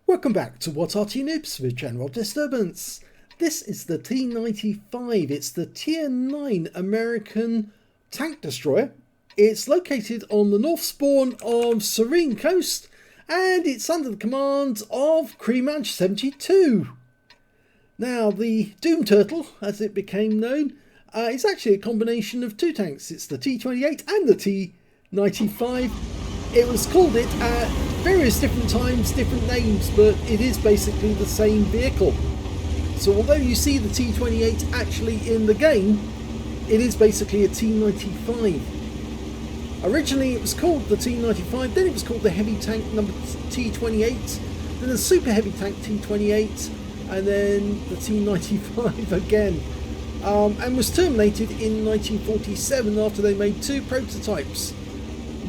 Welcome back to What Arty Noobs with General Disturbance. This is the T95. It's the Tier 9 American tank destroyer. It's located on the north spawn of Serene Coast and it's under the command of krimaj72. Now the Doom Turtle, as it became known, is actually a combination of two tanks. It's the T28 and the T95. It was called it at various different times, different names, but it is basically the same vehicle. So although you see the T28 actually in the game, it is basically a T95. Originally it was called the T95, then it was called the heavy tank number T28, then the super heavy tank T28, and then the T95 again. And was terminated in 1947 after they made two prototypes.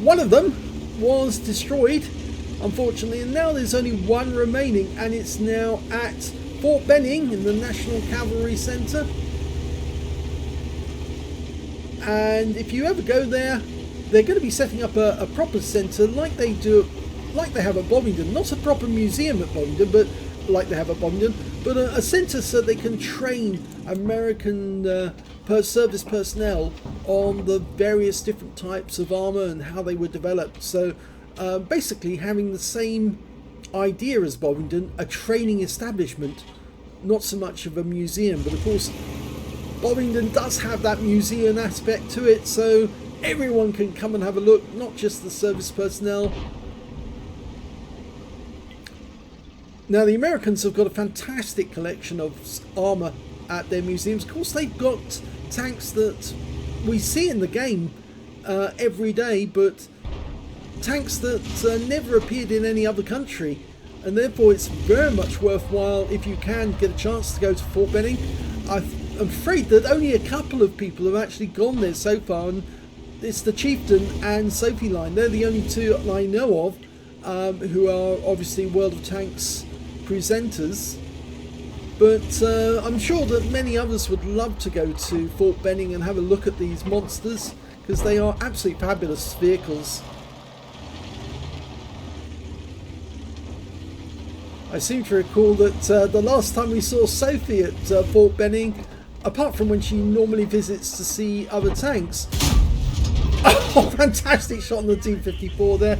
One of them was destroyed, unfortunately, and now there's only one remaining, and it's now at Fort Benning in the National Cavalry Centre. And if you ever go there, they're going to be setting up a proper centre like they have at Bovingdon. Not a proper museum at Bovingdon, but like they have at Bovingdon, but a centre so they can train American service personnel on the various different types of armour and how they were developed. So basically having the same idea as Bovingdon, a training establishment, not so much of a museum. But of course Bovingdon does have that museum aspect to it, so everyone can come and have a look, not just the service personnel. Now the Americans have got a fantastic collection of armour at their museums. Of course they've got tanks that we see in the game every day, but tanks that never appeared in any other country, and therefore it's very much worthwhile if you can get a chance to go to Fort Benning. I'm afraid that only a couple of people have actually gone there so far, and it's the Chieftain and Sophie line. They're the only two I know of who are obviously World of Tanks presenters, but I'm sure that many others would love to go to Fort Benning and have a look at these monsters, because they are absolutely fabulous vehicles. I seem to recall that the last time we saw Sophie at Fort Benning, apart from when she normally visits to see other tanks, oh, fantastic shot on the T54 there.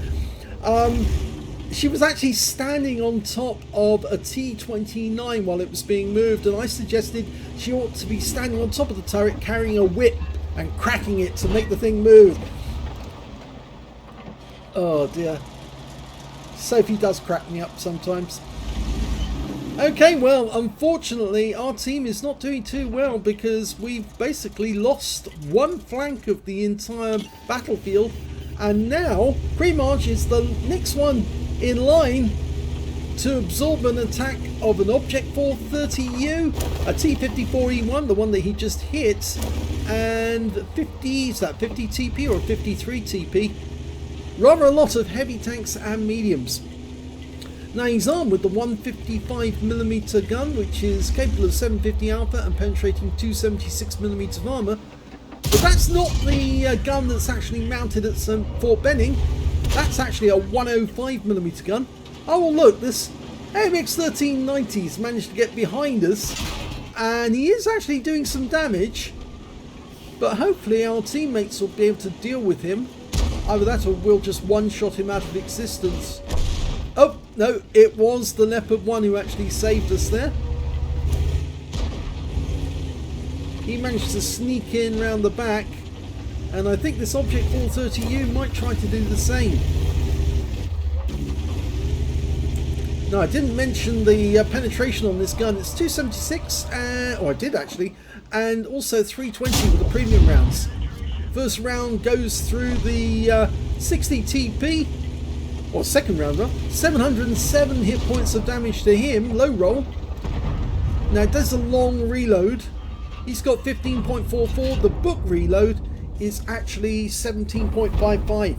She was actually standing on top of a T29 while it was being moved, and I suggested she ought to be standing on top of the turret carrying a whip and cracking it to make the thing move. Oh dear. Sophie does crack me up sometimes. Okay, well, unfortunately our team is not doing too well, because we've basically lost one flank of the entire battlefield, and now Krimaj is the next one in line to absorb an attack of an Object 430U, a T54E1, the one that he just hit, and 50, is that 50 TP or 53 TP? Rather a lot of heavy tanks and mediums. Now he's armed with the 155mm gun, which is capable of 750 alpha and penetrating 276mm of armour. But that's not the gun that's actually mounted at Fort Benning. That's actually a 105mm gun. Oh well, look, this AMX-1390's managed to get behind us, and he is actually doing some damage, but hopefully our teammates will be able to deal with him. Either that or we'll just one-shot him out of existence. Oh no, it was the Leopard 1 who actually saved us there. He managed to sneak in round the back, and I think this Object 430U might try to do the same. Now I didn't mention the penetration on this gun. It's 276, or I did actually, and also 320 with the premium rounds. First round goes through the 60 TP, or second round, 707 hit points of damage to him, low roll. Now it does a long reload. He's got 15.44. The book reload is actually 17.55.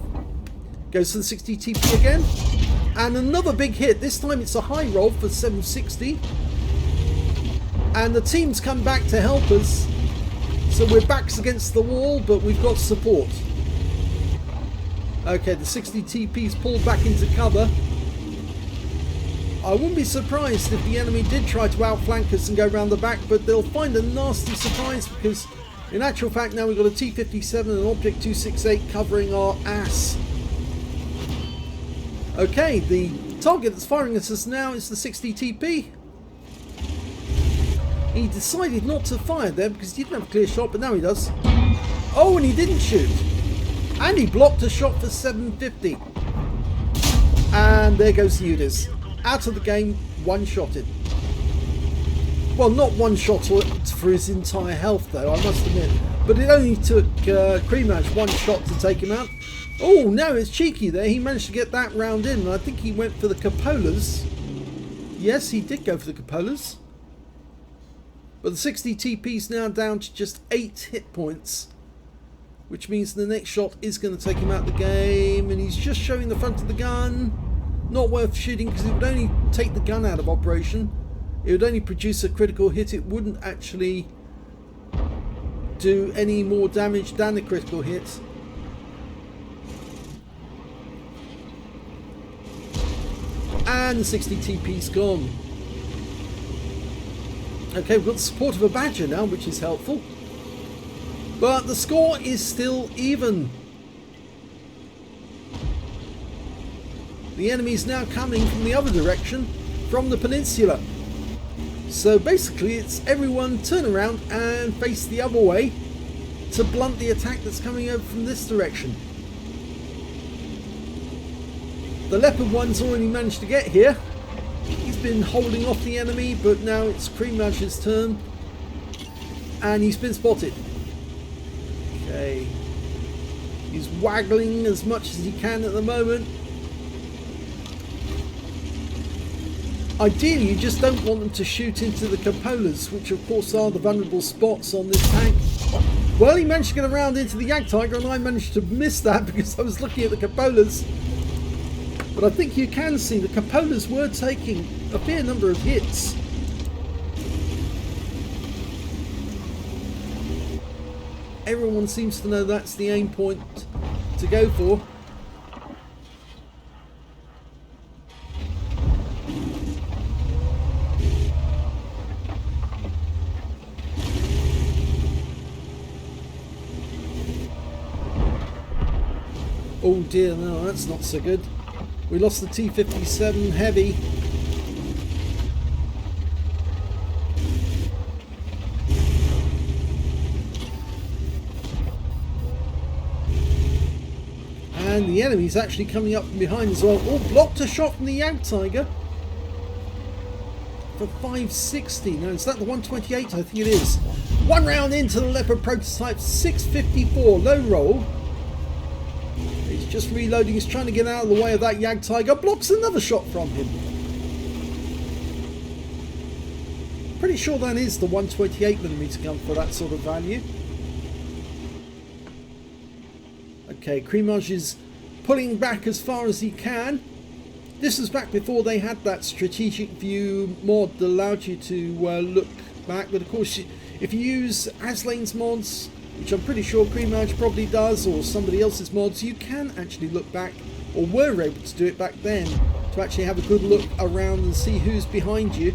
Goes to the 60 TP again, and another big hit. This time it's a high roll for 760, and the team's come back to help us, so we're backs against the wall, but we've got support. Okay, the 60 TP's pulled back into cover. I wouldn't be surprised if the enemy did try to outflank us and go round the back, but they'll find a nasty surprise, because in actual fact now we've got a T-57 and an Object 268 covering our ass. Okay, the target that's firing at us now is the 60 TP. He decided not to fire there because he didn't have a clear shot, but now he does. Oh, and he didn't shoot. And he blocked a shot for 750. And there goes the Udis. Out of the game, one-shotted. Well, not one shot for his entire health, though, I must admit. But it only took Krimaj one shot to take him out. Oh, no, it's cheeky there. He managed to get that round in. And I think he went for the cupolas. Yes, he did go for the cupolas. But the 60 TP's now down to just 8 hit points, which means the next shot is going to take him out of the game. And he's just showing the front of the gun. Not worth shooting because it would only take the gun out of operation. It would only produce a critical hit. It wouldn't actually do any more damage than the critical hit. And the 60 TP's gone. Okay, we've got the support of a Badger now, which is helpful. But the score is still even. The enemy's now coming from the other direction, from the peninsula. So basically it's everyone turn around and face the other way to blunt the attack that's coming over from this direction. The Leopard one's already managed to get here. He's been holding off the enemy, but now it's Krimaj's turn. And he's been spotted. Okay. He's waggling as much as he can at the moment. Ideally, you just don't want them to shoot into the cupolas, which of course are the vulnerable spots on this tank. Well, he managed to get around into the Jagdtiger, and I managed to miss that because I was looking at the cupolas. But I think you can see the cupolas were taking a fair number of hits. Everyone seems to know that's the aim point to go for. Oh dear, no, that's not so good. We lost the T-57 heavy. And the enemy's actually coming up from behind as well. Oh, blocked a shot from the Jagdtiger for 560. No, is that the 128? I think it is. One round into the Leopard prototype, 654, low roll. He's just reloading, he's trying to get out of the way of that Jagdtiger. Blocks another shot from him. Pretty sure that is the 128mm gun for that sort of value. Okay, Krimaj is pulling back as far as he can. This was back before they had that strategic view mod that allowed you to look back. But of course, if you use Aslains mods, which I'm pretty sure Krimaj probably does, or somebody else's mods, you can actually look back, or were able to do it back then, to actually have a good look around and see who's behind you.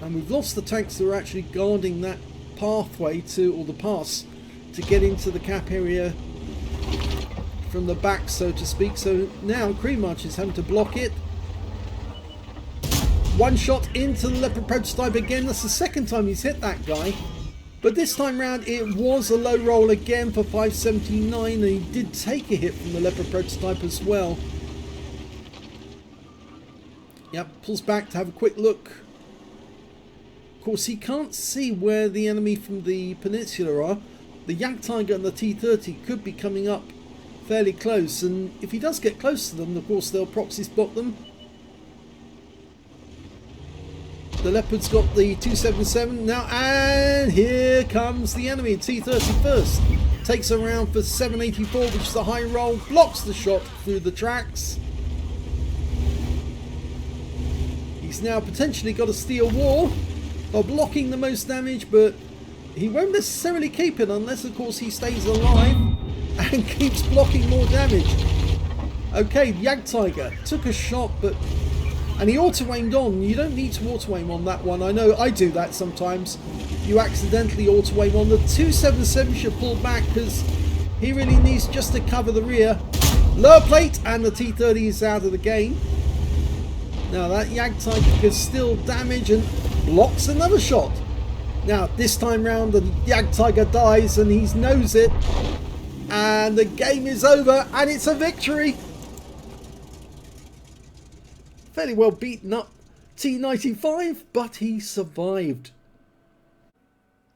And we've lost the tanks that are actually guarding that pathway to, or the pass, to get into the cap area from the back, so to speak. So now Krimaj is having to block it. One shot into the Leopard prototype again. That's the second time he's hit that guy. But this time round it was a low roll again for 579, and he did take a hit from the Leopard prototype as well. Yep, pulls back to have a quick look. Of course, he can't see where the enemy from the peninsula are. The Jagdtiger and the T-30 could be coming up fairly close, and if he does get close to them, of course they'll proxy spot them. The Leopard's got the 277 now, and here comes the enemy. T-30 first. Takes a round for 784, which is the high roll. Blocks the shot through the tracks. He's now potentially got a steel wall by blocking the most damage, but he won't necessarily keep it unless, of course, he stays alive and keeps blocking more damage. Okay, Jagdtiger took a shot, and he auto-aimed on. You don't need to auto-aim on that one. I know I do that sometimes. You accidentally auto-aim on. The 277 should pull back because he really needs just to cover the rear. Lower plate, and the T30 is out of the game. Now that Jagdtiger can still damage and blocks another shot. Now this time round the Jagdtiger dies and he knows it. And the game is over and it's a victory. Fairly well beaten up T95, but he survived.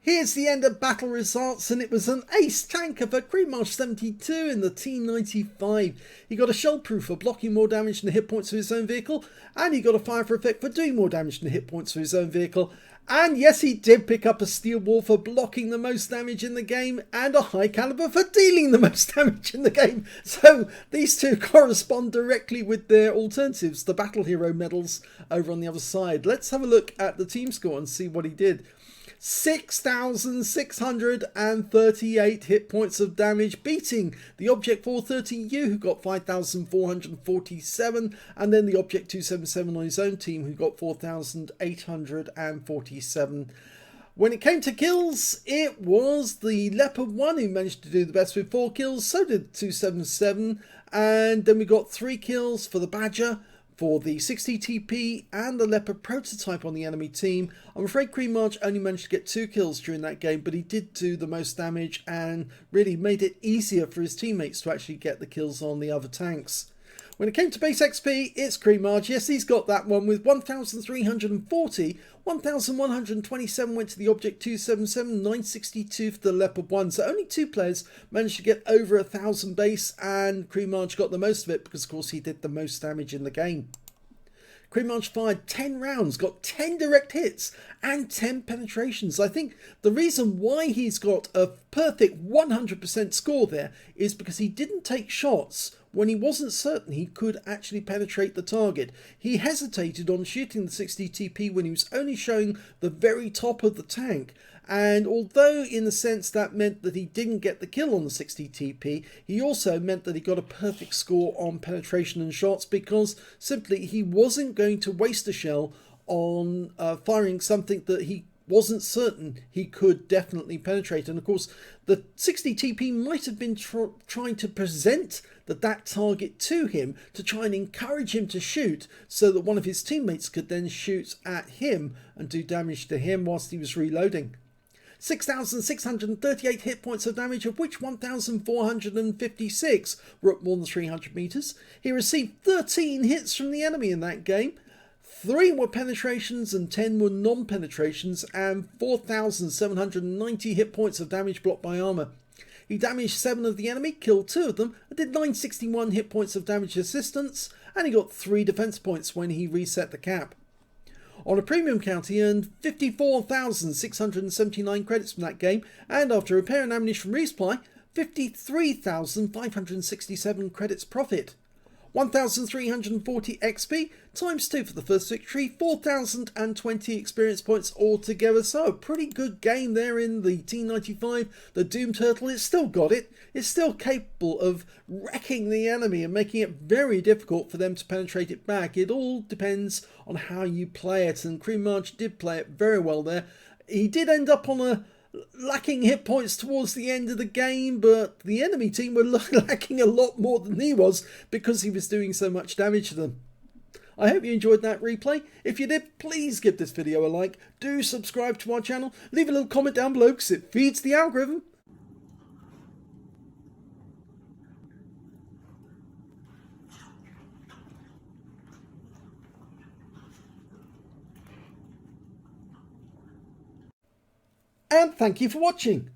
Here's the end of battle results, and it was an ace tanker for krimaj72 in the T95. He got a shell proof for blocking more damage than the hit points of his own vehicle, and he got a fire for effect for doing more damage than the hit points of his own vehicle. And yes, he did pick up a steel ball for blocking the most damage in the game, and a high caliber for dealing the most damage in the game. So these two correspond directly with their alternatives, the battle hero medals over on the other side. Let's have a look at the team score and see what he did. 6,638 hit points of damage, beating the Object 430U, who got 5,447, and then the Object 277 on his own team, who got 4,847. When it came to kills, it was the Leopard 1 who managed to do the best with 4 kills, so did 277, and then we got 3 kills for the Badger, for the 60TP and the Leopard prototype on the enemy team. I'm afraid Krimaj only managed to get 2 kills during that game, but he did do the most damage and really made it easier for his teammates to actually get the kills on the other tanks. When it came to base XP, it's Krimaj. Yes, he's got that one with 1,340. 1,127 went to the Object 277, 962 for the Leopard 1. So only 2 players managed to get over 1,000 base, and Krimaj got the most of it because, of course, he did the most damage in the game. Krimaj fired 10 rounds, got 10 direct hits and 10 penetrations. I think the reason why he's got a perfect 100% score there is because he didn't take shots when he wasn't certain he could actually penetrate the target. He hesitated on shooting the 60TP when he was only showing the very top of the tank. And although in a sense that meant that he didn't get the kill on the 60TP, he also meant that he got a perfect score on penetration and shots, because simply he wasn't going to waste a shell on firing something that he wasn't certain he could definitely penetrate. And of course the 60TP might have been trying to present that target to him to try and encourage him to shoot, so that one of his teammates could then shoot at him and do damage to him whilst he was reloading. 6,638 hit points of damage, of which 1,456 were at more than 300 meters. He received 13 hits from the enemy in that game. 3 were penetrations and 10 were non-penetrations, and 4,790 hit points of damage blocked by armor. He damaged 7 of the enemy, killed 2 of them, and did 961 hit points of damage assistance, and he got 3 defense points when he reset the cap. On a premium count, he earned 54,679 credits from that game, and after repair and ammunition resupply, 53,567 credits profit. 1,340 XP times 2 for the first victory, 4,020 experience points altogether. So a pretty good game there in the T95. The Doom Turtle, it's still got it. It's still capable of wrecking the enemy and making it very difficult for them to penetrate it back. It all depends on how you play it, and Krimaj did play it very well there. He did end up on a lacking hit points towards the end of the game, but the enemy team were lacking a lot more than he was because he was doing so much damage to them. I hope you enjoyed that replay. If you did, please give this video a like. Do subscribe to our channel. Leave a little comment down below because it feeds the algorithm. And thank you for watching.